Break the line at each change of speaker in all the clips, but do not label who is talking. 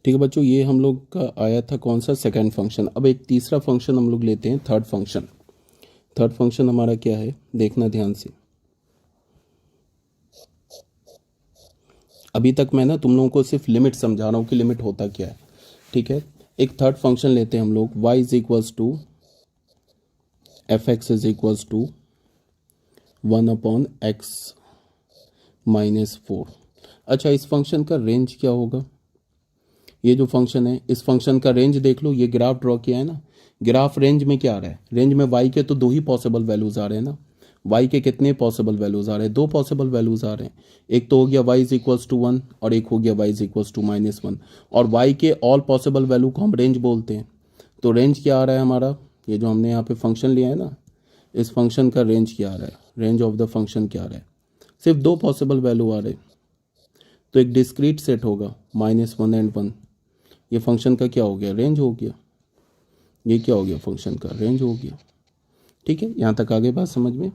ठीक है बच्चों, ये हम लोग का आया था कौन सा, सेकंड फंक्शन। अब एक तीसरा फंक्शन हम लोग लेते हैं, थर्ड फंक्शन। थर्ड फंक्शन हमारा क्या है, देखना ध्यान से। अभी तक मैं ना तुम लोगों को सिर्फ लिमिट समझा रहा हूँ कि लिमिट होता क्या है। ठीक है, एक थर्ड फंक्शन लेते हैं हम लोग, y is equals to f x is equals to 1/x -4। अच्छा, इस फंक्शन का रेंज क्या होगा? ये जो फंक्शन है, इस फंक्शन का रेंज देख लो, ये ग्राफ ड्रॉ किया है ना, ग्राफ रेंज में क्या आ रहा है? रेंज में y के तो दो ही पॉसिबल वैल्यूज आ रहे हैं ना। y के कितने पॉसिबल वैल्यूज आ रहे हैं? दो पॉसिबल वैल्यूज आ रहे हैं। एक तो हो गया y इज इक्वल्स टू 1 और एक हो गया y इज इक्वल्स टू -1। और y के ऑल पॉसिबल वैल्यू को हम रेंज बोलते हैं। तो रेंज क्या आ रहा है हमारा? ये जो हमने यहाँ पे फंक्शन लिया है ना, इस फंक्शन का रेंज क्या आ रहा है? रेंज ऑफ द फंक्शन क्या आ रहा है? सिर्फ दो पॉसिबल वैल्यू आ रहे, तो एक डिस्क्रीट सेट होगा -1 एंड 1। ये फंक्शन का क्या हो गया? रेंज हो गया। ये क्या हो गया? फंक्शन का रेंज हो गया। ठीक है, यहाँ तक आगे बात समझ में।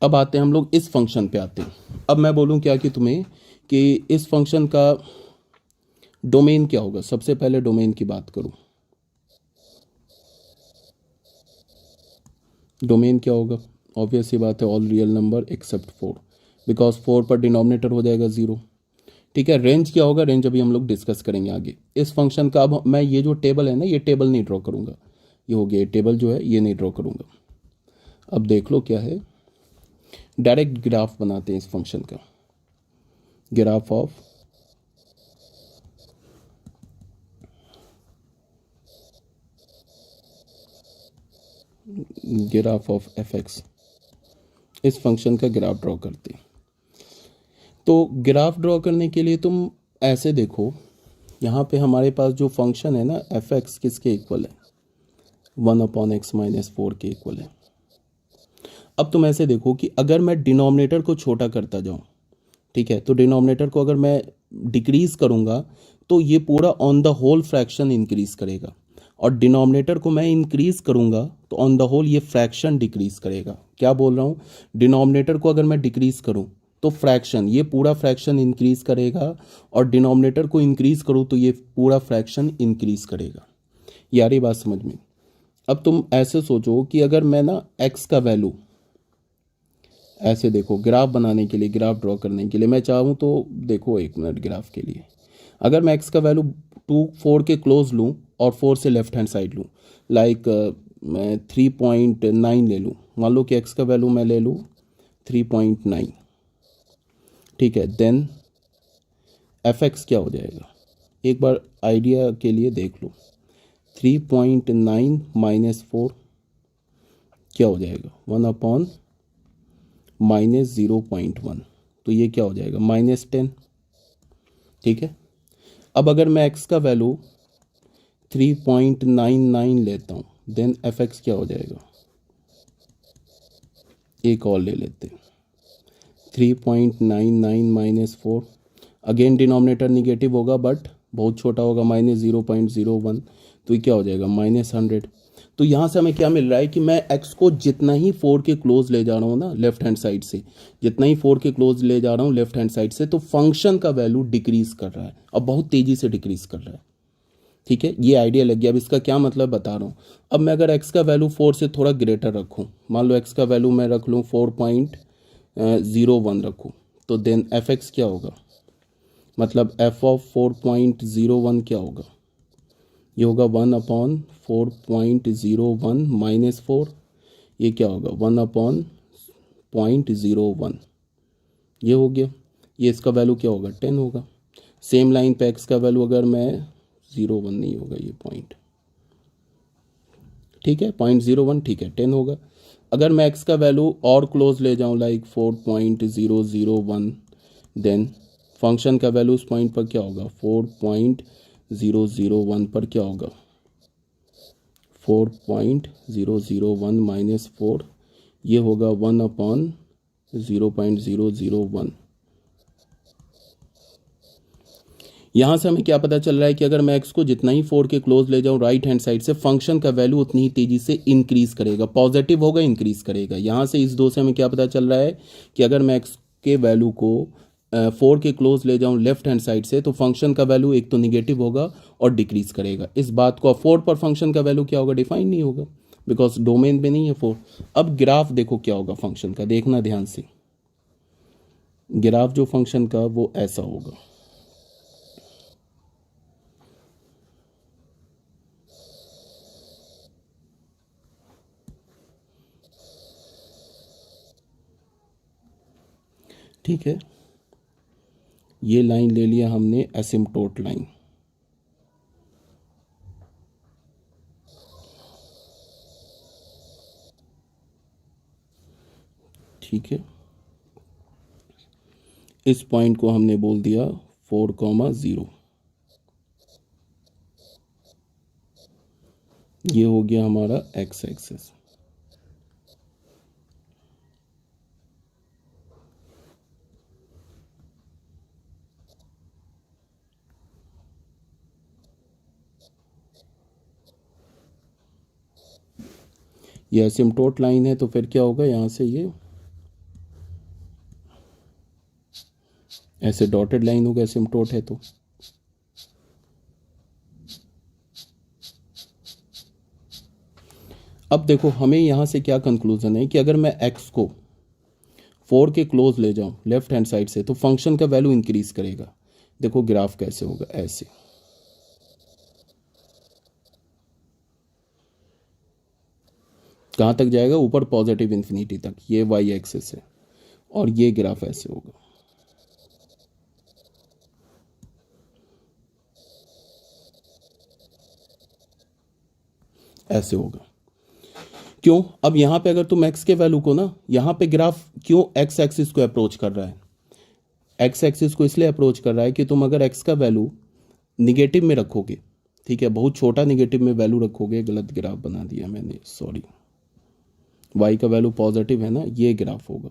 अब आते हैं हम लोग इस फंक्शन पे आते हैं। अब मैं बोलूँ क्या कि तुम्हें कि इस फंक्शन का डोमेन क्या होगा। सबसे पहले डोमेन की बात करूँ, डोमेन क्या होगा? ऑब्वियस ही बात है, all real number except 4, because 4 पर डिनोमिनेटर हो जाएगा 0। ठीक है, रेंज क्या होगा? रेंज अभी हम लोग डिस्कस करेंगे आगे इस फंक्शन का। अब मैं ये जो टेबल है ना, ये टेबल नहीं ड्रॉ करूंगा, ये हो गया, ये टेबल जो है ये नहीं ड्रॉ करूंगा। अब देख लो क्या है, डायरेक्ट ग्राफ बनाते हैं इस फंक्शन का। ग्राफ ऑफ एफ एक्स, इस फंक्शन का ग्राफ ड्रॉ करते हैं। तो ग्राफ ड्रॉ करने के लिए तुम ऐसे देखो, यहाँ पे हमारे पास जो फंक्शन है ना एफ एक्स किसके इक्वल है? 1/x -4 के इक्वल है। अब तुम ऐसे देखो कि अगर मैं डिनोमिनेटर को छोटा करता जाऊँ, ठीक है, तो डिनोमिनेटर को अगर मैं डिक्रीज करूँगा तो ये पूरा on the whole fraction increase करेगा, और डिनोमिनेटर को मैं इंक्रीज करूँगा तो ऑन द होल ये फ्रैक्शन डिक्रीज करेगा। क्या बोल रहा हूँ? डिनोमिनेटर को अगर मैं डिक्रीज करूँ तो फ्रैक्शन, ये पूरा फ्रैक्शन इंक्रीज करेगा, और डिनोमिनेटर को इंक्रीज करूँ तो ये पूरा फ्रैक्शन इंक्रीज करेगा। यार ये बात समझ में। अब तुम ऐसे सोचो कि अगर मैं ना x का वैल्यू, ऐसे देखो ग्राफ बनाने के लिए, ग्राफ ड्रॉ करने के लिए मैं चाहूँ तो देखो, एक मिनट, ग्राफ के लिए अगर मैं x का वैल्यू 4 के क्लोज लूँ और 4 से लेफ्ट हैंड साइड लूँ, लाइक मैं 3.9 ले लूँ, मान लो कि x का वैल्यू मैं ले लूँ 3.9, ठीक है, देन एफ एक्स क्या हो जाएगा? एक बार आइडिया के लिए देख लो, 3.9 -4 क्या हो जाएगा? 1/-0.1, तो ये क्या हो जाएगा? -10। ठीक है, अब अगर मैं x का वैल्यू 3.99 लेता हूँ, देन एफ एक्स क्या हो जाएगा? एक और ले लेते हैं, 3.99 -4, अगेन डिनोमिनेटर निगेटिव होगा बट बहुत छोटा होगा, -0.01, तो ये क्या हो जाएगा? -100। तो यहाँ से हमें क्या मिल रहा है कि मैं x को जितना ही 4 के क्लोज ले जा रहा हूँ ना लेफ्ट हैंड साइड से, जितना ही 4 के क्लोज ले जा रहा हूँ लेफ्ट हैंड साइड से, तो फंक्शन का वैल्यू डिक्रीज कर रहा है, और बहुत तेजी से डिक्रीज कर रहा है। ठीक है, ये आइडिया लग गया। अब इसका क्या मतलब बता रहा हूँ। अब मैं अगर x का वैल्यू 4 से थोड़ा ग्रेटर रखूँ, मान लो x का वैल्यू मैं रख लूँ 4.01 रखूँ, तो देन एफ एक्स क्या होगा? मतलब f ऑफ 4.01 क्या होगा? ये होगा 1/4.01 -4, ये क्या होगा? 1/0.01, ये हो गया। ये इसका वैल्यू क्या होगा? 10 होगा। सेम लाइन पे x का वैल्यू अगर मैं 0.1 नहीं होगा, ये पॉइंट, ठीक है, 0.01, ठीक है, 10 होगा। अगर मैं x का वैल्यू और क्लोज ले जाऊं, लाइक 4.001, देन फंक्शन का वैल्यू उस पॉइंट पर क्या होगा? 4.001 पर क्या होगा? 4.001 -4, ये होगा 1/0.001। यहाँ से हमें क्या पता चल रहा है कि अगर मैं x को जितना ही 4 के क्लोज ले जाऊँ राइट हैंड साइड से, फंक्शन का वैल्यू उतनी ही तेजी से इंक्रीज करेगा, पॉजिटिव होगा, इंक्रीज करेगा। यहाँ से इस दो से हमें क्या पता चल रहा है कि अगर मैं x के वैल्यू को 4 के क्लोज ले जाऊं लेफ्ट हैंड साइड से तो फंक्शन का वैल्यू एक तो निगेटिव होगा और डिक्रीज करेगा। इस बात को 4 पर फंक्शन का वैल्यू क्या होगा, डिफाइन नहीं होगा, बिकॉज डोमेन में नहीं है 4। अब ग्राफ देखो क्या होगा फंक्शन का, देखना ध्यान से। ग्राफ जो फंक्शन का वो ऐसा होगा, ठीक है। ये लाइन ले लिया हमने एसिम्पटोट लाइन, ठीक है। इस पॉइंट को हमने बोल दिया 4,0। ये हो गया हमारा एक्स एक्सिस। ये एसिम्पटोट लाइन है तो फिर क्या होगा, यहां से ये ऐसे डॉटेड लाइन होगा, एसिम्पटोट है तो। अब देखो हमें यहां से क्या कंक्लूजन है कि अगर मैं x को 4 के क्लोज ले जाऊं लेफ्ट हैंड साइड से तो फंक्शन का वैल्यू इंक्रीज करेगा। देखो ग्राफ कैसे होगा, ऐसे। कहां तक जाएगा, ऊपर पॉजिटिव इन्फिनिटी तक, ये y एक्सिस है, और ये ग्राफ ऐसे होगा, ऐसे होगा। क्यों, अब यहां पे अगर तुम x के वैल्यू को ना, यहां पे ग्राफ क्यों x एक्सिस को अप्रोच कर रहा है, x एक्सिस को इसलिए अप्रोच कर रहा है कि तुम अगर x का वैल्यू निगेटिव में रखोगे, ठीक है, बहुत छोटा निगेटिव में वैल्यू रखोगे, गलत ग्राफ बना दिया मैंने, सॉरी, y का वैल्यू पॉजिटिव है ना, ये ग्राफ होगा।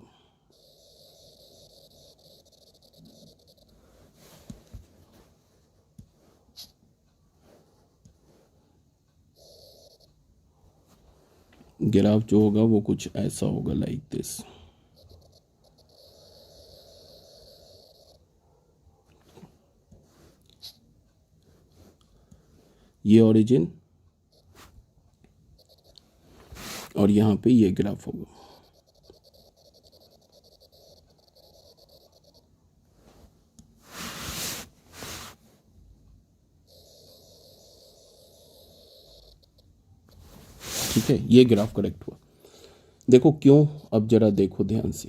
ग्राफ जो होगा वो कुछ ऐसा होगा, लाइक दिस। ये ओरिजिन और यहां पे ये ग्राफ होगा। ठीक है, ये ग्राफ करेक्ट हुआ। देखो क्यों, अब जरा देखो ध्यान से।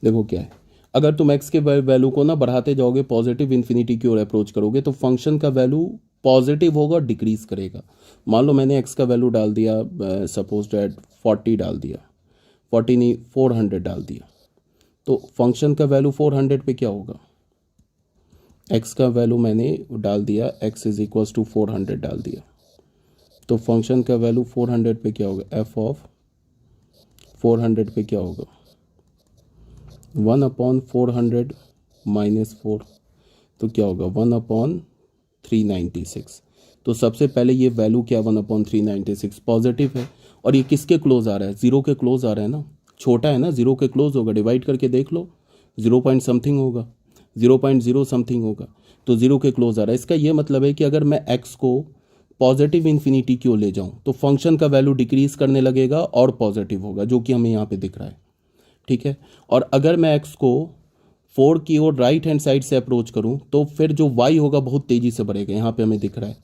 देखो क्या है, अगर तुम x के वैल्यू को ना बढ़ाते जाओगे, पॉजिटिव इन्फिनिटी की ओर अप्रोच करोगे, तो फंक्शन का वैल्यू पॉजिटिव होगा और डिक्रीज करेगा। मान लो मैंने x का वैल्यू डाल दिया, सपोज डैट 40 डाल दिया, 40 नहीं 400 डाल दिया, तो फंक्शन का वैल्यू 400 पे क्या होगा, x का वैल्यू मैंने डाल दिया, x इज इक्वल्स टू 400 डाल दिया, तो फंक्शन का वैल्यू 400 पे क्या होगा, f ऑफ 400 पे क्या होगा, 1/400 माइनस 4, तो क्या होगा 1/396। तो सबसे पहले ये वैल्यू क्या, 1/396 पॉजिटिव है, और ये किसके क्लोज आ रहा है, जीरो के क्लोज आ रहा है ना, छोटा है ना, जीरो के क्लोज होगा, डिवाइड करके देख लो, 0 पॉइंट समथिंग होगा, 0.0 समथिंग होगा, तो जीरो के क्लोज आ रहा है। इसका ये मतलब है कि अगर मैं x को पॉजिटिव इन्फिनिटी की ओर ले जाऊं तो फंक्शन का वैल्यू डिक्रीज करने लगेगा और पॉजिटिव होगा, जो कि हमें यहाँ पे दिख रहा है, ठीक है। और अगर मैं x को 4 की ओर राइट हैंड साइड से अप्रोच करूं तो फिर जो y होगा बहुत तेजी से बढ़ेगा, यहाँ पे हमें दिख रहा है,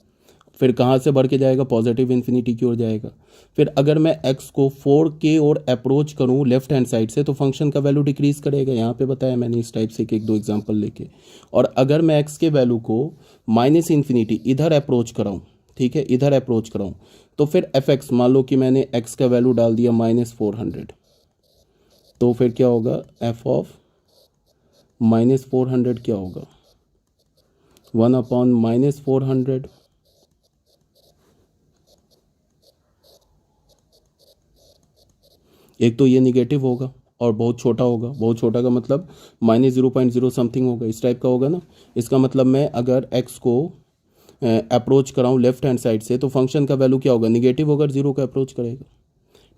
फिर कहाँ से बढ़ के जाएगा, पॉजिटिव इन्फिनिटी की ओर जाएगा। फिर अगर मैं x को 4 के ओर अप्रोच करूं लेफ्ट हैंड साइड से तो फंक्शन का वैल्यू डिक्रीज करेगा, यहाँ पे बताया मैंने इस टाइप से एक दो एग्जांपल लेके। और अगर मैं x के वैल्यू को माइनस इन्फिनिटी इधर अप्रोच कराऊं, ठीक है, इधर अप्रोच कराऊं, तो फिर fx, मान लो कि मैंने x का वैल्यू डाल दिया -400, तो फिर क्या होगा, f ऑफ -400 क्या होगा, 1/-400, एक तो ये निगेटिव होगा और बहुत छोटा होगा, बहुत छोटा का मतलब -0.0 समथिंग होगा, इस टाइप का होगा ना। इसका मतलब मैं अगर x को अप्रोच कराऊं लेफ्ट हैंड साइड से तो फंक्शन का वैल्यू क्या होगा, निगेटिव होगा, जीरो का अप्रोच करेगा,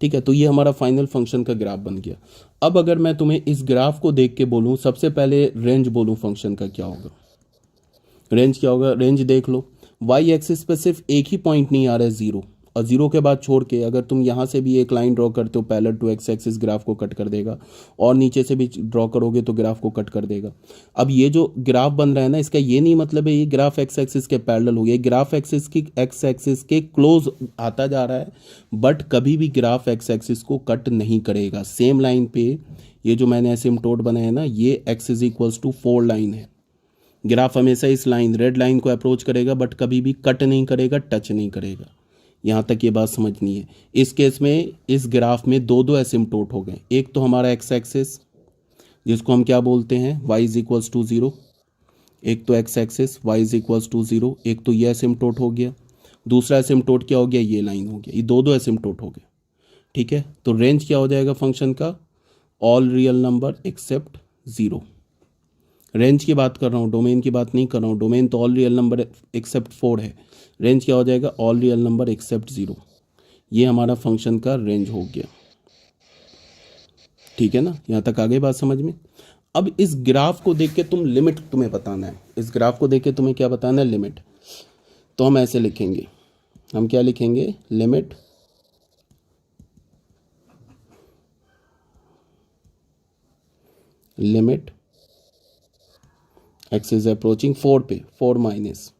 ठीक है, तो ये हमारा फाइनल फंक्शन का ग्राफ बन गया। अब अगर मैं तुम्हें इस ग्राफ को देख के बोलूँ, सबसे पहले रेंज बोलूँ फंक्शन का, क्या होगा? रेंज क्या होगा? रेंज देख लो, वाई एक्सिस पे सिर्फ एक ही पॉइंट नहीं आ रहा है, जीरो, और जीरो के बाद छोड़ के अगर तुम यहाँ से भी एक लाइन ड्रॉ करते हो parallel to x axis, graph को कट कर देगा, और नीचे से भी ड्रॉ करोगे तो ग्राफ को कट कर देगा। अब ये जो ग्राफ बन रहा है ना, इसका ये नहीं मतलब है ये ग्राफ एक्स एक्सिस के पैरेलल हो गया, ग्राफ एक्सिस की एक्स एक्सिस के क्लोज आता जा रहा है, बट कभी भी ग्राफ एक्स एक्सिस को कट नहीं करेगा। सेम लाइन पे ये जो मैंने एसिम्पटोट बनाया है ना, ये x is equals to 4 line है। ग्राफ हमेशा इस लाइन रेड लाइन को अप्रोच करेगा, बट कभी भी कट नहीं करेगा, टच नहीं करेगा। यहाँ तक ये बात समझनी है। इस केस में इस ग्राफ में दो दो एसिम्पटोट हो गए, एक तो हमारा एक्स एक्सिस जिसको हम क्या बोलते हैं, y इज इक्वल्स टू 0, एक तो x axis y is equals to 0, एक तो ये एसिम्पटोट हो गया, दूसरा एसिम्पटोट क्या हो गया, ये लाइन हो गया, ये दो दो एसिम्पटोट हो गए। ठीक है, तो रेंज क्या हो जाएगा फंक्शन का, all real number except 0। Range की बात कर रहा हूँ, डोमेन की बात नहीं कर रहा हूँ। डोमेन तो ऑल रियल नंबर एक्सेप्ट 4 है, रेंज क्या हो जाएगा, ऑल रियल नंबर एक्सेप्ट 0। ये हमारा फंक्शन का रेंज हो गया। ठीक है ना, यहाँ तक आ गई बात समझ में। अब इस ग्राफ को देख के तुम लिमिट तुम्हें बताना है, इस ग्राफ को देख के तुम्हें क्या बताना है, लिमिट। तो हम ऐसे लिखेंगे, हम क्या लिखेंगे, limit limit x is approaching 4 पे 4 माइनस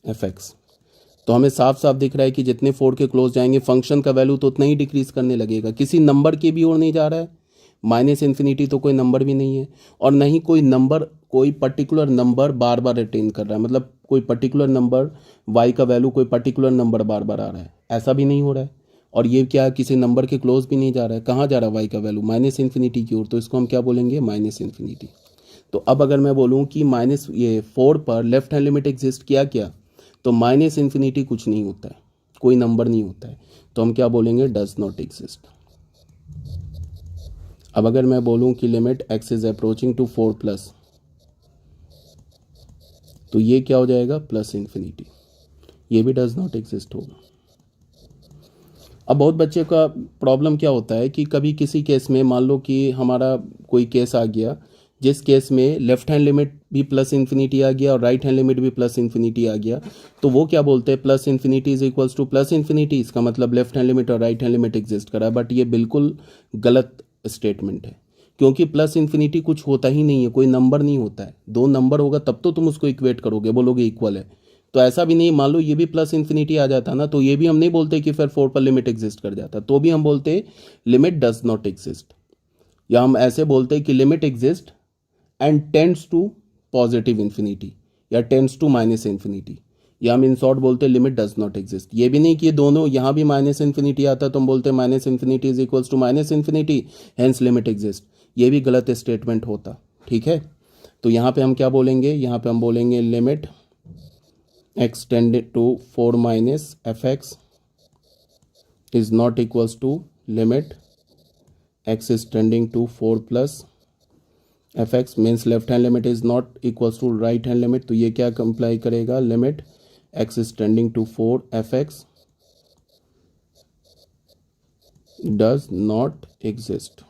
एफ एक्स। तो हमें साफ साफ दिख रहा है कि जितने 4 के क्लोज जाएंगे फंक्शन का वैल्यू तो उतना ही डिक्रीज करने लगेगा, किसी नंबर की भी ओर नहीं जा रहा है। माइनस इन्फिनिटी तो कोई नंबर भी नहीं है, और नहीं कोई नंबर, कोई पर्टिकुलर नंबर बार बार रिटेन कर रहा है, मतलब कोई पर्टिकुलर नंबर वाई का वैल्यू कोई पर्टिकुलर नंबर बार बार आ रहा है, ऐसा भी नहीं हो रहा है। और ये क्या, किसी नंबर के क्लोज भी नहीं जा रहा है। कहाँ जा रहा है वाई का वैल्यू, माइनस इन्फिनिटी की ओर, तो इसको हम क्या बोलेंगे, माइनस इन्फिनिटी। तो अब अगर मैं बोलूँ कि माइनस ये 4 पर लेफ्ट हैंड लिमिट एग्जिस्ट किया क्या, तो माइनस इन्फिनिटी कुछ नहीं होता है, कोई नंबर नहीं होता है, तो हम क्या बोलेंगे, डज नॉट एग्जिस्ट। अब अगर मैं बोलूं कि limit x is approaching to 4 plus, तो ये क्या हो जाएगा, प्लस इन्फिनिटी, ये भी डज नॉट एग्जिस्ट होगा। अब बहुत बच्चे का प्रॉब्लम क्या होता है कि कभी किसी केस में मान लो कि हमारा कोई केस आ गया जिस केस में लेफ्ट हैंड लिमिट भी प्लस इन्फिनिटी आ गया और राइट हैंड लिमिट भी प्लस इन्फिनिटी आ गया, तो वो क्या बोलते हैं, plus infinity is equals two plus infinity, इसका मतलब लेफ्ट हैंड लिमिट और राइट हैंड लिमिट एग्जिस्ट करा। बट ये बिल्कुल गलत स्टेटमेंट है, क्योंकि प्लस इन्फिनिटी कुछ होता ही नहीं है, कोई नंबर नहीं होता है। दो नंबर होगा तब तो तुम उसको इक्वेट करोगे, बोलोगे इक्वल है। तो ऐसा भी नहीं, मान लो ये भी प्लस इन्फिनिटी आ जाता ना, तो ये भी हम नहीं बोलते कि फिर 4 पर लिमिट एग्जिस्ट कर जाता, तो भी हम बोलते लिमिट डज नॉट एग्जिस्ट। या हम ऐसे बोलते कि limit exist and tends to positive infinity या टेंड्स टू माइनस इन्फिनिटी, या हम इन शॉर्ट बोलते लिमिट डज नॉट एग्जिस्ट। ये भी नहीं कि दोनों यहाँ भी माइनस इन्फिनिटी आता तो हम बोलते minus infinity is equals to minus infinity hence limit exist, ये भी गलत स्टेटमेंट होता। ठीक है, तो यहाँ पे हम क्या बोलेंगे, यहाँ पे हम बोलेंगे limit x tended to 4 minus f x is not equals to limit x is tending to 4 plus f x, means left hand limit is not equals to right hand limit, तो ये क्या कंप्लाई करेगा, limit x is tending to 4 f x does not exist,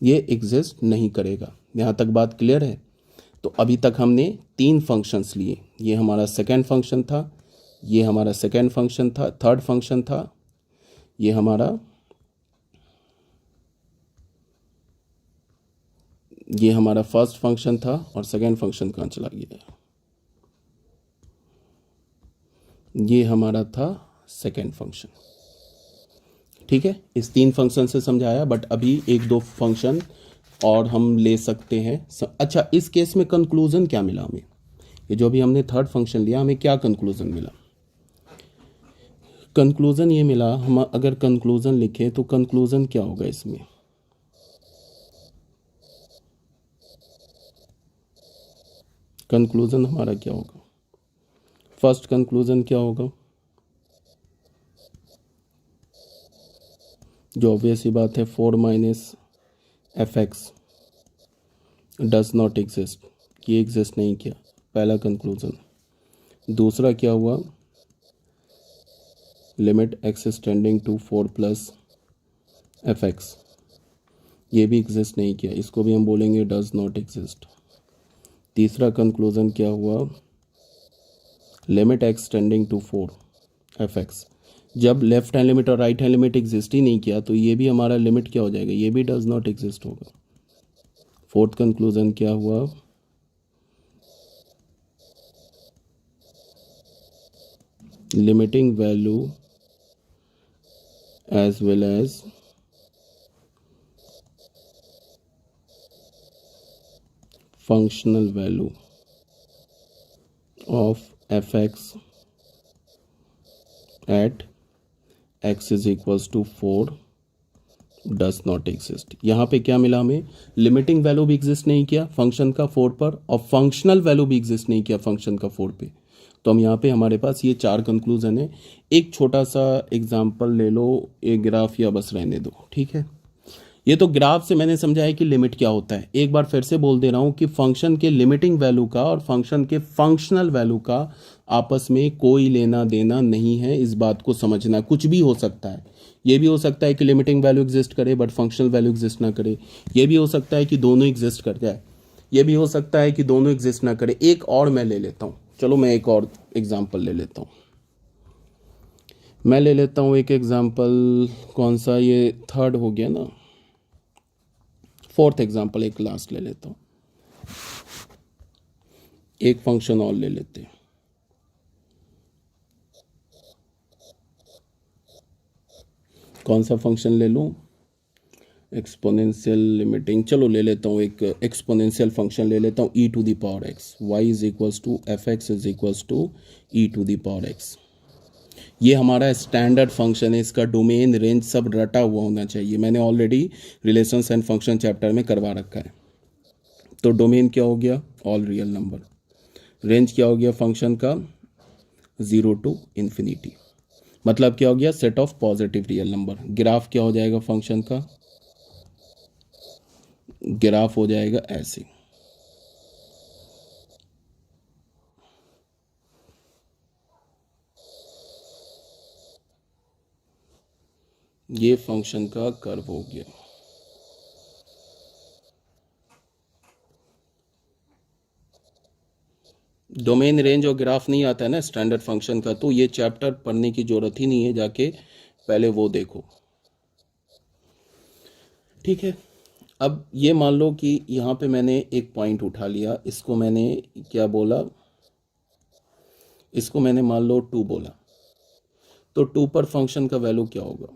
ये exist नहीं करेगा। यहाँ तक बात क्लियर है। तो अभी तक हमने 3 फंक्शंस लिए, ये हमारा सेकेंड फंक्शन था, ये हमारा सेकेंड फंक्शन था, थर्ड फंक्शन था, ये हमारा फर्स्ट फंक्शन था, और सेकेंड फंक्शन कहाँ चला गया, ये हमारा था सेकेंड फंक्शन। ठीक है, इस 3 फंक्शन से समझाया, बट अभी 1-2 फंक्शन और हम ले सकते हैं। अच्छा, इस केस में कंक्लूजन क्या मिला हमें, ये जो अभी हमने थर्ड फंक्शन लिया, हमें क्या कंक्लूजन मिला, कंक्लूजन ये मिला, हम अगर कंक्लूजन लिखें तो कंक्लूजन क्या होगा इसमें, कंक्लूजन हमारा क्या होगा, फर्स्ट कंक्लूजन क्या होगा, जो ऑब्वियस ही बात है 4 minus f x does not exist, ये एग्जिस्ट नहीं किया, पहला कंक्लूजन। दूसरा क्या हुआ, limit x is tending to 4 plus f x, ये भी एग्जिस्ट नहीं किया, इसको भी हम बोलेंगे डज नॉट एग्जिस्ट। तीसरा कंक्लूजन क्या हुआ, limit x tending to 4 f x, जब लेफ्ट हैंड लिमिट और राइट हैंड लिमिट एग्जिस्ट ही नहीं किया तो ये भी हमारा लिमिट क्या हो जाएगा, ये भी डज नॉट एग्जिस्ट होगा। फोर्थ कंक्लूजन क्या हुआ, limiting value as well as functional value of fx at x is equals to 4 does not exist. यहाँ पे क्या मिला हमें, लिमिटिंग वैल्यू भी एग्जिस्ट नहीं किया फंक्शन का 4 पर, और फंक्शनल वैल्यू भी एग्जिस्ट नहीं किया फंक्शन का 4 पे। तो हम यहाँ पे हमारे पास ये 4 कंक्लूजन है। एक छोटा सा एग्जांपल ले लो, एक ग्राफ, या बस रहने दो, ठीक है। ये तो ग्राफ से मैंने समझाया कि लिमिट क्या होता है। एक बार फिर से बोल दे रहा हूँ कि फंक्शन के लिमिटिंग वैल्यू का और फंक्शन के फंक्शनल वैल्यू का आपस में कोई लेना देना नहीं है, इस बात को समझना। कुछ भी हो सकता है, ये भी हो सकता है कि लिमिटिंग वैल्यू एग्जिस्ट करे बट फंक्शनल वैल्यू एग्जिस्ट ना करे, ये भी हो सकता है कि दोनों एग्जिस्ट कर जाए, ये भी हो सकता है कि दोनों एग्जिस्ट ना करे। एक और मैं ले लेता हूँ, चलो मैं एक और एग्जाम्पल ले लेता हूँ। मैं ले लेता हूँ एक एग्जाम्पल, कौन सा, ये थर्ड हो गया ना, फोर्थ एग्जाम्पल एक लास्ट ले लेता हूँ। एक फंक्शन और ले लेते हैं, कौन सा फंक्शन ले लूँ, एक्सपोनेंशियल लिमिटिंग, चलो ले लेता हूँ एक एक्सपोनेंशियल फंक्शन ले लेता हूँ, e to the power x, y is equals to f x is equals to e to the power x। ये हमारा स्टैंडर्ड फंक्शन है, इसका डोमेन रेंज सब रटा हुआ होना चाहिए, मैंने already relations and function chapter में करवा रखा है। तो डोमेन क्या हो गया, ऑल रियल नंबर, रेंज क्या हो गया फंक्शन का, 0 टू इन्फिनिटी, मतलब क्या हो गया, set of positive real number. Graph क्या हो जाएगा फंक्शन का, ग्राफ हो जाएगा ऐसे, ये फंक्शन का कर्व हो गया। डोमेन रेंज और ग्राफ नहीं आता है ना स्टैंडर्ड फंक्शन का, तो ये चैप्टर पढ़ने की जरूरत ही नहीं है, जाके पहले वो देखो, ठीक है। अब ये मान लो कि यहाँ पे मैंने एक पॉइंट उठा लिया, इसको मैंने क्या बोला, इसको मैंने मान लो 2 बोला, तो 2 पर फंक्शन का वैल्यू क्या होगा,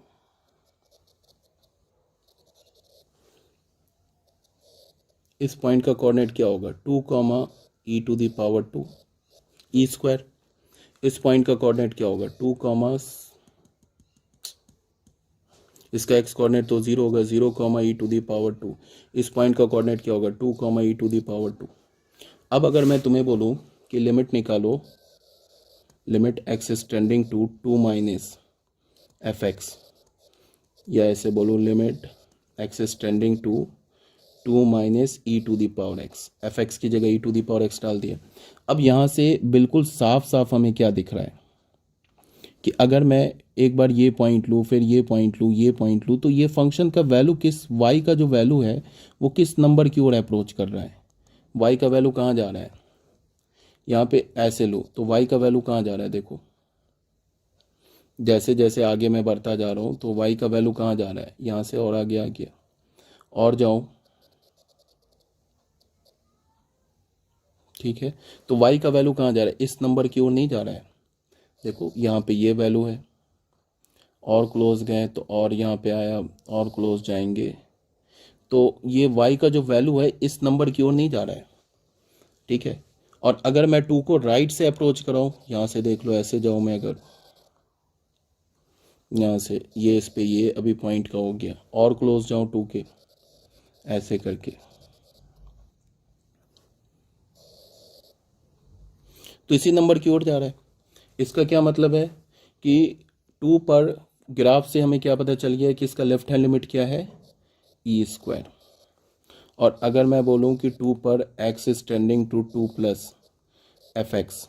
इस पॉइंट का कोऑर्डिनेट क्या होगा, 2 comma e to the power 2 e square. इस पॉइंट का कोऑर्डिनेट क्या होगा, 2 कॉमा, इसका एक्स कोऑर्डिनेट तो 0 होगा, 0 comma e to the power 2। इस पॉइंट का कोऑर्डिनेट क्या होगा, 2 comma e to the power 2। अब अगर मैं तुम्हें बोलूं कि लिमिट निकालो, limit x is tending to 2 minus f x, या ऐसे बोलो limit x is tending to 2 minus e to the power x, f x की जगह e to the power x डाल दिया। अब यहाँ से बिल्कुल साफ साफ हमें क्या दिख रहा है कि अगर मैं एक बार ये पॉइंट लूँ, फिर ये पॉइंट लूँ, ये पॉइंट लूँ, तो ये फंक्शन का वैल्यू किस, y का जो वैल्यू है वो किस नंबर की ओर अप्रोच कर रहा है, y का वैल्यू कहाँ जा रहा है, यहाँ पे ऐसे लो तो y का वैल्यू कहाँ जा रहा है, देखो जैसे जैसे आगे मैं बढ़ता जा रहा हूँ तो y का वैल्यू कहाँ जा रहा है, यहाँ से और आगे आ गया, और जाओ, ठीक है। तो y का वैल्यू कहाँ जा रहा है, इस नंबर की ओर नहीं जा रहा है, देखो यहाँ पे ये वैल्यू है, और क्लोज गए तो और यहाँ पे आया, और क्लोज जाएंगे, तो ये y का जो वैल्यू है इस नंबर की ओर नहीं जा रहा है, ठीक है। और अगर मैं 2 को राइट से अप्रोच कराऊँ, यहाँ से देख लो, ऐसे जाऊँ मैं, अगर यहाँ से ये इस पे ये अभी पॉइंट का हो गया, और क्लोज जाऊँ 2 के, ऐसे करके, तो इसी नंबर की ओर जा रहा है। इसका क्या मतलब है कि 2 पर ग्राफ से हमें क्या पता चल गया कि इसका लेफ्ट हैंड लिमिट क्या है, ई स्क्वायर। और अगर मैं बोलूँ कि 2 पर x is tending to 2 plus f x,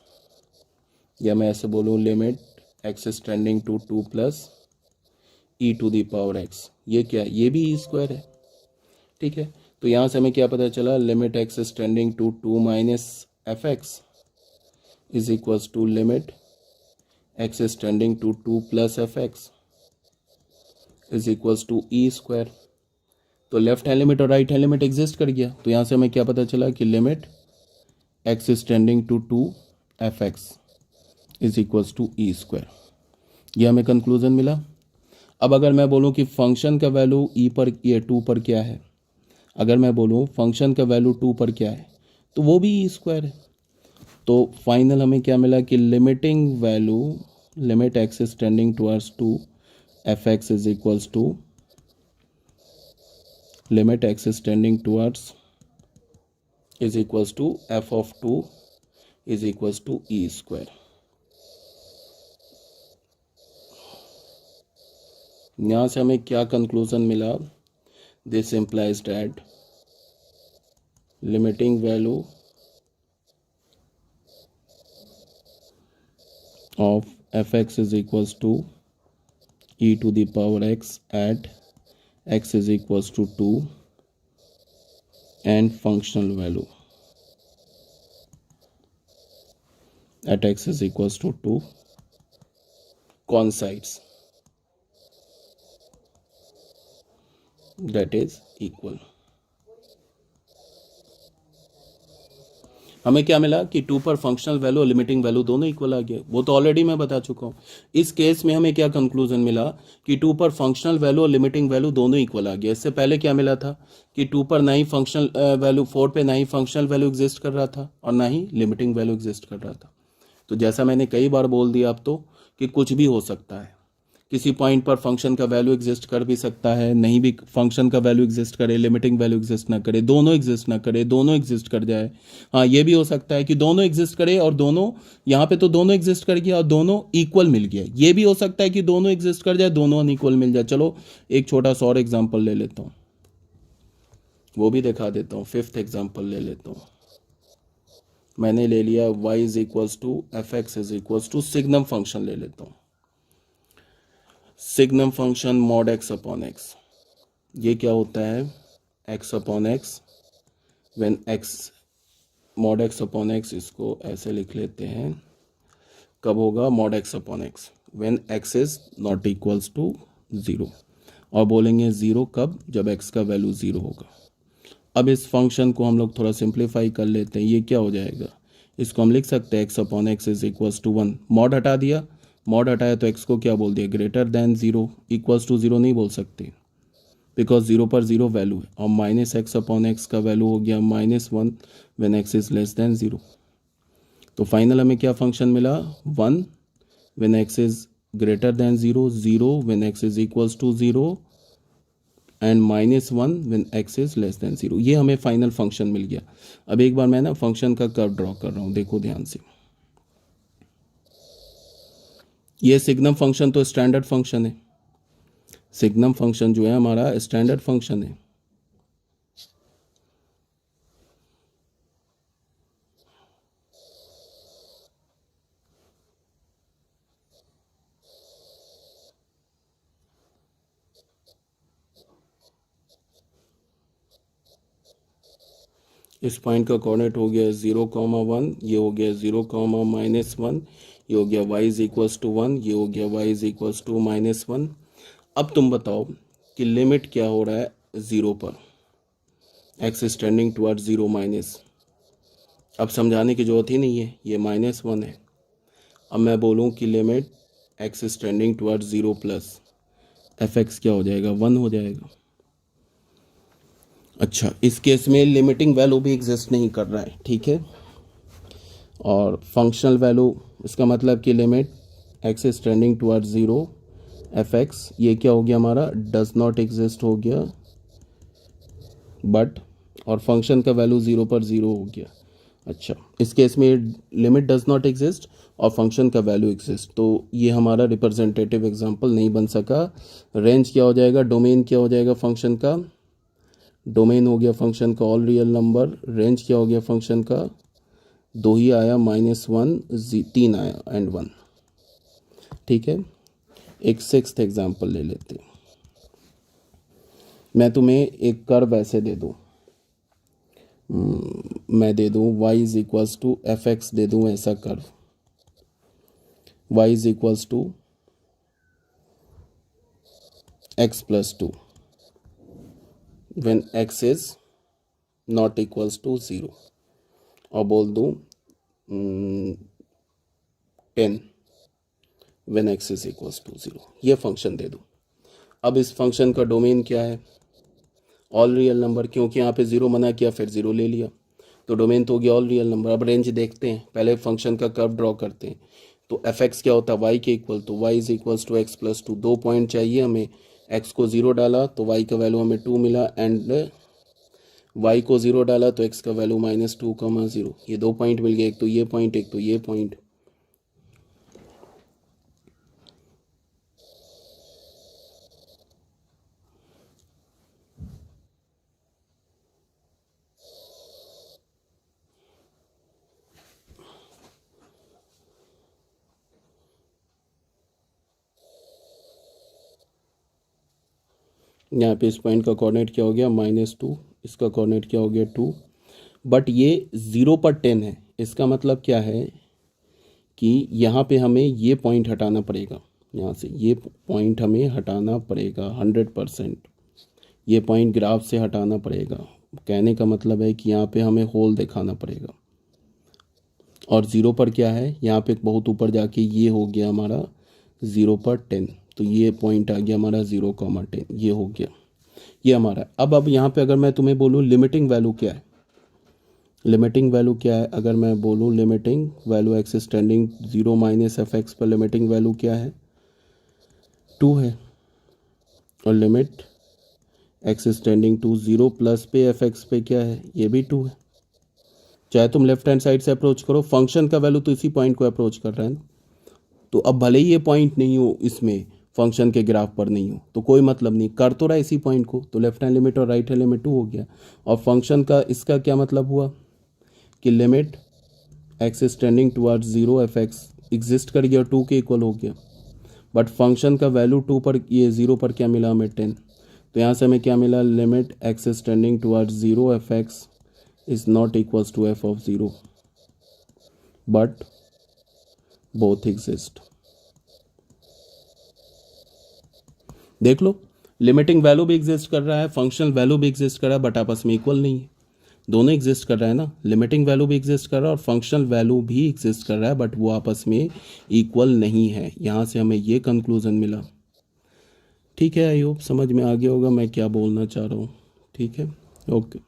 या मैं ऐसे बोलूँ limit x is tending to 2 plus e to the power x, ये क्या है, ये भी ई स्क्वायर है, ठीक है। तो यहाँ से हमें क्या पता चला, limit x is tending to 2 minus f x is equals to limit x is tending to 2 plus f x is equals to e square. तो लेफ्ट हैंड लिमिट और राइट हैंड लिमिट एग्जिस्ट कर गया। तो यहाँ से हमें क्या पता चला कि limit x is tending to 2 f x is equals to e square, ये हमें कंक्लूजन मिला। अब अगर मैं बोलूँ कि फंक्शन का वैल्यू ई पर, ये 2 पर क्या है, अगर मैं बोलूँ फंक्शन का वैल्यू 2 पर क्या है, तो वो भी ई स्क्वायर है। तो फाइनल हमें क्या मिला कि limiting value, limit x is tending towards 2 f x is equals to, limit x is tending towards is equals to f of 2 is equals to e square. यहाँ से हमें क्या कंक्लूजन मिला, this implies that limiting value of fx is equals to e to the power x at x is equals to 2 and functional value at x is equals to 2 coincides, that is equal। हमें क्या मिला कि 2 पर functional value और limiting value दोनों equal आ गए, वो तो ऑलरेडी मैं बता चुका हूँ। इस केस में हमें क्या कंक्लूजन मिला कि 2 पर फंक्शनल वैल्यू और लिमिटिंग वैल्यू दोनों इक्वल आ गया। इससे पहले क्या मिला था कि 2 पर ना ही फंक्शनल वैल्यू, 4 पे ना ही फंक्शनल वैल्यू एग्जिस्ट कर रहा था और ना ही लिमिटिंग वैल्यू एग्जिस्ट कर रहा था। तो जैसा मैंने कई बार बोल दिया अब तो कि कुछ भी हो सकता है, किसी पॉइंट पर फंक्शन का वैल्यू एग्जिस्ट कर भी सकता है, नहीं भी फंक्शन का वैल्यू एग्जिस्ट करे, लिमिटिंग वैल्यू एग्जिस्ट ना करे, दोनों एग्जिस्ट ना करे, दोनों एग्जिस्ट कर जाए। हाँ, ये भी हो सकता है कि दोनों एग्जिस्ट करे और दोनों, यहाँ पे तो दोनों एग्जिस्ट कर गया और दोनों इक्वल मिल गया। ये भी हो सकता है कि दोनों एग्जिस्ट कर जाए, दोनों अनइक्वल मिल जाए। चलो एक छोटा सा और एग्जाम्पल ले लेता हूँ, वो भी दिखा देता हूँ। 5th एग्जाम्पल ले लेता हूँ। मैंने ले लिया y is equals to f x is equals to signum function ले लेता हूँ। Signum function mod x upon x, ये क्या होता है, x upon x when x, mod x upon x, इसको ऐसे लिख लेते हैं। कब होगा mod x upon x, when x is not equals to 0, और बोलेंगे 0 कब, जब एक्स का वैल्यू 0 होगा। अब इस फंक्शन को हम लोग थोड़ा सिंप्लीफाई कर लेते हैं। ये क्या हो जाएगा, इसको हम लिख सकते हैं x upon x is equals to 1। Mod हटा दिया, मॉड हटाया तो एक्स को क्या बोल दिया, ग्रेटर देन 0, इक्वल्स टू 0 नहीं बोल सकते बिकॉज 0 पर 0 वैल्यू है। और माइनस एक्स अपॉन एक्स का वैल्यू हो गया -1 when x is less than 0। तो फाइनल हमें क्या फंक्शन मिला, 1 when x is greater than 0, 0 when x is equals to 0 and -1 when x is less than 0। ये हमें फाइनल फंक्शन मिल गया। अब एक बार मैं ना फंक्शन का कर्व ड्रॉ कर रहा हूँ, देखो ध्यान से। ये सिग्नम फंक्शन तो स्टैंडर्ड फंक्शन है, सिग्नम फंक्शन जो है हमारा स्टैंडर्ड फंक्शन है। इस पॉइंट का कोऑर्डिनेट हो गया 0,1, ये हो गया 0,-1, ये हो गया y इज इक्वल्स टू 1, ये हो गया y इज इक्वल्स टू -1। अब तुम बताओ कि लिमिट क्या हो रहा है 0 पर, x is tending towards 0 minus. अब समझाने की जरूरत ही नहीं है, ये -1 है। अब मैं बोलूँ कि limit x is tending towards 0 plus f x क्या हो जाएगा, 1 हो जाएगा। अच्छा, इस केस में लिमिटिंग वैल्यू भी एग्जिस्ट नहीं कर रहा है, ठीक है। और फंक्शनल वैल्यू, इसका मतलब कि limit x is tending towards 0 f x, ये क्या हो गया हमारा, डज नॉट एग्जिस्ट हो गया, बट, और फंक्शन का वैल्यू 0 पर 0 हो गया। अच्छा, इस केस में लिमिट डज नॉट एग्जिस्ट और फंक्शन का वैल्यू एग्जिस्ट, तो ये हमारा रिप्रेजेंटेटिव एग्जांपल नहीं बन सका। रेंज क्या हो जाएगा, डोमेन क्या हो जाएगा फंक्शन का, डोमेन हो गया फंक्शन का ऑल रियल नंबर, रेंज क्या हो गया फंक्शन का, 2 ही आया, -1, 3 आया एंड 1, ठीक है। एक 6th एग्जांपल ले लेते हैं। मैं तुम्हें एक कर्व ऐसे दे दूँ, मैं दे दूँ y is equals to f x दे दूँ ऐसा curve, y is equals to x plus 2 when x is not equals to 0, और बोल दूँ 10 when x is equals to 0, ये फंक्शन दे दूँ। अब इस फंक्शन का डोमेन क्या है? ऑल रियल नंबर, क्योंकि यहाँ पे 0 मना किया फिर 0 ले लिया, तो डोमेन तो हो गया ऑल रियल नंबर। अब रेंज देखते हैं, पहले फंक्शन का कर्व ड्रॉ करते हैं। तो एफ एक्स क्या होता है? वाई के इक्वल, तो y is equals to x plus 2, 2 point चाहिए हमें, एक्स को 0 डाला तो वाई का वैल्यू हमें 2 मिला, एंड वाई को 0 डाला तो एक्स का वैल्यू -2, 0। ये 2 पॉइंट मिल गए, एक तो ये पॉइंट, एक तो ये पॉइंट। यहाँ पे इस पॉइंट का कोऑर्डिनेट क्या हो गया? -2, इसका कोऑर्डिनेट क्या हो गया? 2। बट ये 0 पर 10 है, इसका मतलब क्या है कि यहाँ पे हमें ये पॉइंट हटाना पड़ेगा, यहाँ से ये पॉइंट हमें हटाना पड़ेगा 100%, ये पॉइंट ग्राफ से हटाना पड़ेगा। कहने का मतलब है कि यहाँ पे हमें होल दिखाना पड़ेगा। और 0 पर क्या है? यहाँ पे बहुत ऊपर जाके ये हो गया हमारा 0 पर 10, तो ये पॉइंट आ गया हमारा 0,10, ये हो गया, ये हमारा। अब यहाँ पे अगर मैं तुम्हें बोलूँ लिमिटिंग वैल्यू क्या है, लिमिटिंग वैल्यू क्या है? अगर मैं बोलूँ limiting value x is tending 0 minus f x पर लिमिटिंग वैल्यू क्या है? 2 है। और limit x is tending to 0 plus पे एफ एक्स पे क्या है? ये भी 2 है। चाहे तुम लेफ्ट हैंड साइड से अप्रोच करो, फंक्शन का वैल्यू तो इसी पॉइंट को अप्रोच कर रहा है ना। तो अब भले ही ये पॉइंट नहीं हो इसमें, फंक्शन के ग्राफ पर नहीं हो, तो कोई मतलब नहीं, कर तो रहा है इसी पॉइंट को, तो लेफ्ट हैंड लिमिट और राइट हैंड लिमिट 2 हो गया। और फंक्शन का इसका क्या मतलब हुआ कि limit x is tending towards 0 f x exist कर गया, 2 के इक्वल हो गया। बट फंक्शन का वैल्यू 2 पर, ये 0 पर क्या मिला हमें? 10। तो यहाँ से हमें क्या मिला? Limit x is tending towards 0 f x is not equals to f of 0, but both exist. देख लो, लिमिटिंग वैल्यू भी एग्जिस्ट कर रहा है, फंक्शनल वैल्यू भी एग्जिस्ट कर रहा है, बट आपस में इक्वल नहीं है। दोनों एग्जिस्ट कर रहा है ना, लिमिटिंग वैल्यू भी एग्जिस्ट कर रहा है और फंक्शनल वैल्यू भी एग्जिस्ट कर रहा है, बट वो आपस में इक्वल नहीं है। यहाँ से हमें ये कंक्लूजन मिला। ठीक है, आई होप समझ में आ गया होगा मैं क्या बोलना चाह रहा हूँ। ठीक है, ओके।